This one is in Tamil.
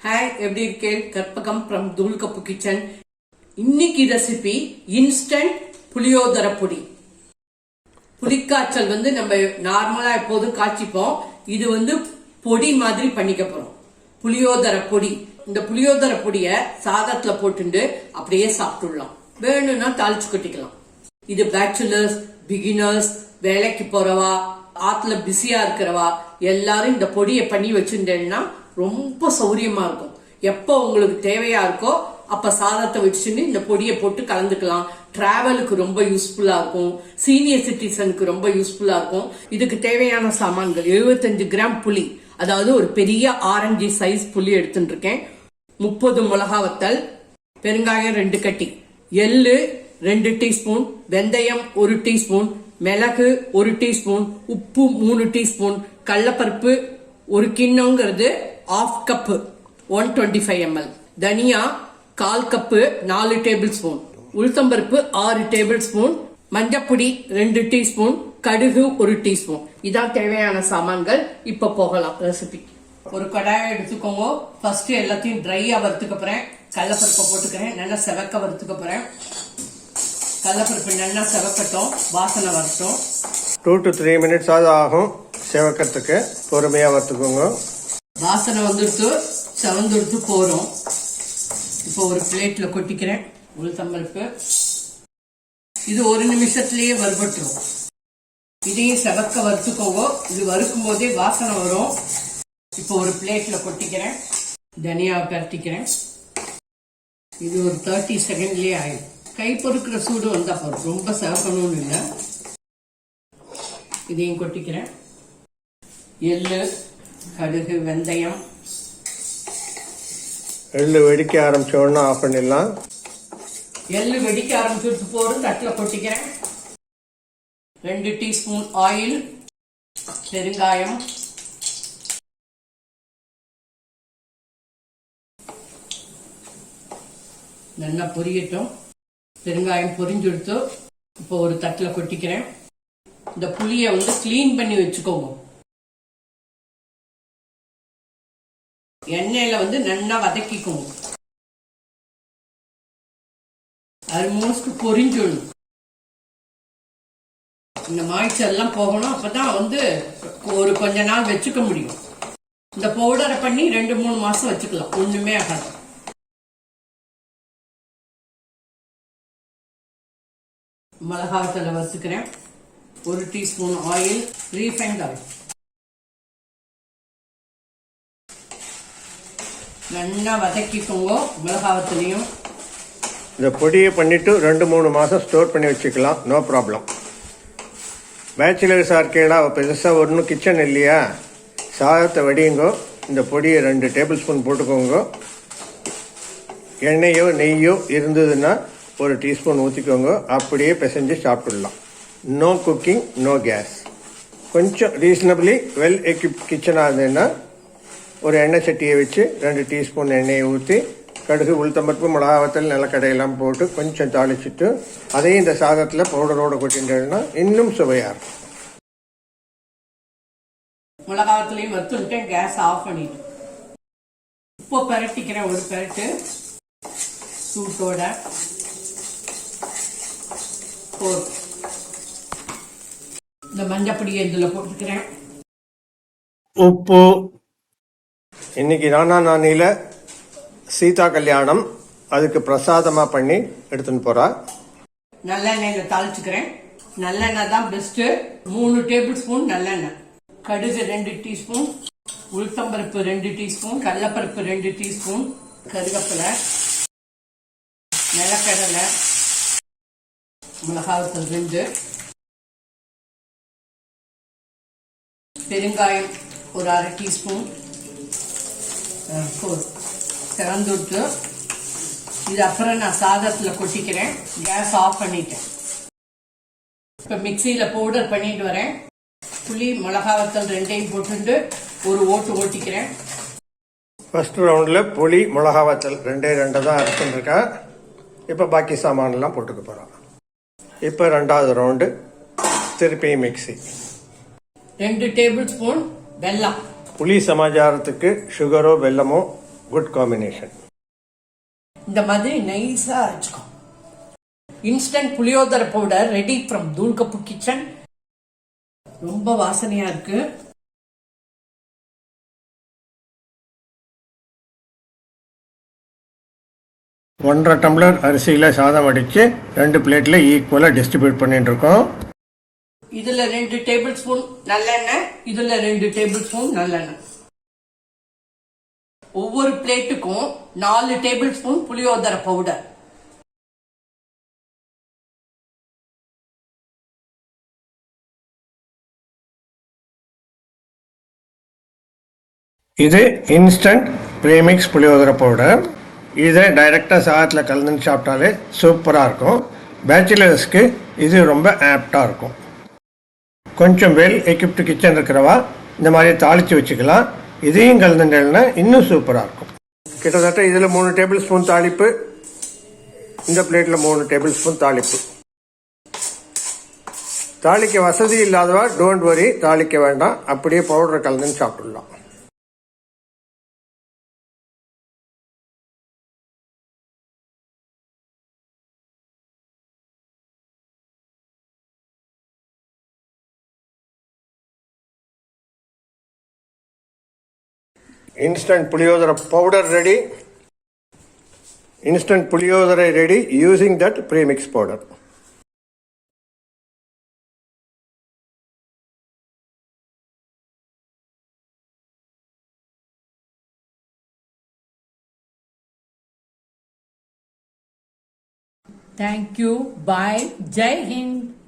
ஹாய், எப்படி இருக்கேன்? கற்பகம் ஃப்ரம் தூள் கப்பு கிச்சன். இன்னைக்கு ரெசிபி இன்ஸ்டன்ட் புளியோதரை பொடி. புளிக்காய்ச்சல் நம்ம நார்மலா எப்போதும் காய்ச்சிப்போம். இது பொடி மாதிரி பண்ணிக்க போறோம். புளியோதரை பொடி. இந்த புளியோதரை பொடிய சாதத்துல போட்டுண்டு அப்படியே சாப்பிட்டுடலாம். வேணும்னா தாளிச்சு கொட்டிக்கலாம். இது பேச்சுலர்ஸ், பிகினர்ஸ், வேலைக்கு போறவா, ஆத்துல பிஸியா இருக்கிறவா எல்லாரும் இந்த பொடியை பண்ணி வச்சுட்டேன்னா ரொம்ப சௌரியமா இருக்கும். எப்போ உங்களுக்கு தேவையா இருக்கோ அப்ப சாதத்தை வச்சுன்னு இந்த பொடியை போட்டு கலந்துக்கலாம். டிராவலுக்கு ரொம்ப யூஸ்ஃபுல்லா இருக்கும். சீனியர் சிட்டிசனுக்கு ரொம்ப யூஸ்ஃபுல்லா இருக்கும். இதுக்கு தேவையான சாமான்கள் 75 கிராம் புளி, அதாவது ஒரு பெரிய ஆரஞ்சு சைஸ் புளி எடுத்துட்டு இருக்கேன். 30 மிளகா வத்தல், பெருங்காயம் 2 கட்டி, எள்ளு 2 டீஸ்பூன், வெந்தயம் 1 டீஸ்பூன், மிளகு 1 டீஸ்பூன், உப்பு 3 டீஸ்பூன், கடலப்பருப்பு 1 கிண்ணங்கிறது 1/2 கப்பு 125 ml, தனியா 1/4 கப்பு 4 டேபிள் ஸ்பூன், உளுத்தம்பருப்பு 6 டேபிள் ஸ்பூன், மஞ்சப்பொடி 2 டீஸ்பூன், கடுகு 1 டீஸ்பூன். இதான் தேவையான சாமான்கள். இப்ப போகலாம் ரெசிபி. ஒரு கடாயை எடுத்துக்கோங்க. ஃபர்ஸ்ட் எல்லாத்தையும் ட்ரையா வறுத்துக்க போறேன். கடலப்பருப்பை போட்டுக்கிறேன். நல்லா செவக்க வறுத்துக்க போறேன். கடலப்பருப்பு நல்லா செவக்கட்டும், வாசனை வரட்டும். 2 to 3 minutes ஆகும் செவக்கிறதுக்கு. பொறுமையா வறுத்துக்கோங்க. வாசனை வந்துடுத்து, செவந்துடுத்து போறோம். இப்போ ஒரு பிளேட்ல கொட்டிக்கிறேன். உளுத்தம்பருப்பு இது 1 நிமிஷத்திலேயே வறுபட்டுரும். இதையும் செவக்க வறுத்துக்கோங்க. இது வறுக்கும் போதே வாசனை வரும். இப்போ ஒரு பிளேட்ல கொட்டிக்கிறேன். தனியாவை பரட்டிக்கிறேன். இது ஒரு 30 செகண்ட்லயே ஆயிடும். கை பொறுக்கிற சூடு வந்தா போதும், ரொம்ப செவக்கணும்னு இல்லை. இதையும் கொட்டிக்கிறேன். எள்ளு, கடுகு, வெந்தயம். எள்ளு வெடிக்க ஆரம்பிச்சோன்னா ஆஃப் பண்ணிடலாம். எள்ளு வெடிக்க ஆரம்பிச்சு போதும். தட்டில் கொட்டிக்கிறேன். 2 டீஸ்பூன் ஆயில், பெருங்காயம், நல்லா பொரியட்டும். பெருங்காயம் பொரிஞ்செடுத்து இப்போ ஒரு தட்டில் கொட்டிக்கிறேன். இந்த புளியை கிளீன் பண்ணி வச்சுக்கோங்க. எண்ணெயில நல்லா வதக்கிக்கோங்க. ஆல்மோஸ்ட் பொரிஞ்சிடணும். இந்த மாய்ச்சல்லாம் போகணும். அப்பதான் ஒரு கொஞ்ச நாள் வச்சுக்க முடியும். இந்த பவுடரை பண்ணி 2-3 மாசம் வச்சுக்கலாம். ஒண்ணுமே ஆகாது. மிளகாத்தூளை வறுத்துக்கிறேன். 1 டீஸ்பூன் ஆயில், ரீஃபைண்ட் ஆயில். நல்லா வதக்கிக்கோங்க. மிளகாவத்திலையும் இந்த பொடியை பண்ணிட்டு 2-3 மாசம் ஸ்டோர் பண்ணி வச்சுக்கலாம். No problem. பேச்சுலர்ஸாக இருக்கேடா, பெருசாக ஒன்றும் கிச்சன் இல்லையா, சாதத்தை வடியுங்கோ. இந்த பொடியை 2 டேபிள் ஸ்பூன் போட்டுக்கோங்க. எண்ணெயோ நெய்யோ இருந்ததுன்னா 1 டீஸ்பூன் ஊற்றிக்கோங்க. அப்படியே பிசைஞ்சு சாப்பிட்டுடலாம். No cooking, no gas. கொஞ்சம் ரீசனபிளி வெல் எக்யூப்ட் கிச்சனாக இருந்ததுன்னா ஒரு எண்ணெய் சட்டியை வச்சு 2 டீஸ்பூன் எண்ணெயை ஊற்றி கடுகு, உளுத்தம்பருப்பு, மிளகாவத்தல், நிலக்கடையெல்லாம் போட்டு கொஞ்சம் தாளிச்சுட்டு அதையும் இந்த சாதத்தில் பவுடரோடு கொட்டிட்டேன்னா இன்னும் சுவையாக இருக்கும். மிளகாவத்திலையும் வறுத்துட்டேன். கேஸ் ஆஃப் பண்ணிட்டு இப்போ பரட்டிக்கிறேன். ஒரு பரட்டு சூட்டோட இந்த மஞ்சப்பொடியை இதில் போட்டுக்கிறேன். உப்பு. இன்னைக்கு நானில சீதா கல்யாணம், அதுக்கு பிரசாதமா பண்ணி எடுத்துன்னு போறா. நல்லெண்ணெயில தாளிச்சுக்கிறேன். நல்லெண்ணெய் தான் பெஸ்ட். 3 டேபிள் ஸ்பூன் நல்லெண்ணெய், கடுகு 2 டீஸ்பூன், உளுத்தம்பருப்பு 2 டீஸ்பூன், கடலப்பருப்பு 2 டீஸ்பூன், கருவேப்பிலை, நிலக்கடலை, மிளகாவத்தூள் 2, பெருங்காயம் ஒரு 1/2 டீஸ்பூன், திறந்துட்டு இது அப்புறம் நான் சாதத்தில் கொட்டிக்கிறேன். கேஸ் ஆஃப் பண்ணிட்டேன். இப்போ மிக்சியில் பவுடர் பண்ணிட்டு வரேன். புளி, மிளகாவத்தல் 2ஐயும் போட்டு ஒரு ஓட்டு ஓட்டிக்கிறேன். ஃபர்ஸ்ட் ரவுண்டில் புளி, மிளகாவத்தல் 2 தான் அரைச்சுருக்கா. இப்போ பாக்கி சாமானெல்லாம் போட்டுக்க போகிறோம். இப்போ 2வது ரவுண்டு திருப்பி மிக்சி. 2 டேபிள் ஸ்பூன் வெல்லம். புளி சமாச்சாரத்துக்கு சுகரோ வெல்லமோ குட் காம்பினேஷன். இந்த மாதிரி நைஸா அரைச்சுக்கோ. Instant puliyodarai powder ready from Thoolkappu kitchen. ரொம்ப வாசனையா இருக்கு. ஒன்றரை டம்ளர் அரிசியில் சாதம் வடித்து 2 பிளேட்டில் ஈக்குவலாக டிஸ்ட்ரிபியூட் பண்ணிட்டு இருக்கோம். இதுல 2 டேபிள் ஸ்பூன் நல்லெண்ணெய், இதுல 2 டேபிள் ஸ்பூன் நல்லெண்ணெய். ஒவ்வொரு பிளேட்டுக்கும் 4 டேபிள் ஸ்பூன் புளியோதரை பவுடர். இது இன்ஸ்டன்ட் ப்ரீமிக்ஸ் புளியோதரை பவுடர். இதை டைரெக்டாக சாதத்தில் கலந்துன்னு சாப்பிட்டாலே சூப்பராக இருக்கும். பேச்சுலர்ஸ்க்கு இது ரொம்ப ஆப்டாக இருக்கும். கொஞ்சம் வெல் எக்யூப்டு கிச்சன் இருக்கிறவா இந்த மாதிரி தாளித்து வச்சுக்கலாம். இதையும் கலந்துட்டேன்னா இன்னும் சூப்பராக இருக்கும். கிட்டத்தட்ட இதில் 3 டேபிள் ஸ்பூன் தாளிப்பு, இந்த பிளேட்டில் 3 டேபிள் ஸ்பூன் தாளிப்பு. தாளிக்க வசதி இல்லாதவா டோன்ட் வரி, தாளிக்க வேண்டாம், அப்படியே பவுடரை கலந்துன்னு சாப்பிடலாம். Instant puliyodara powder ready. Instant puliyodara ready using that premix powder. Thank you. Bye. Jai Hind.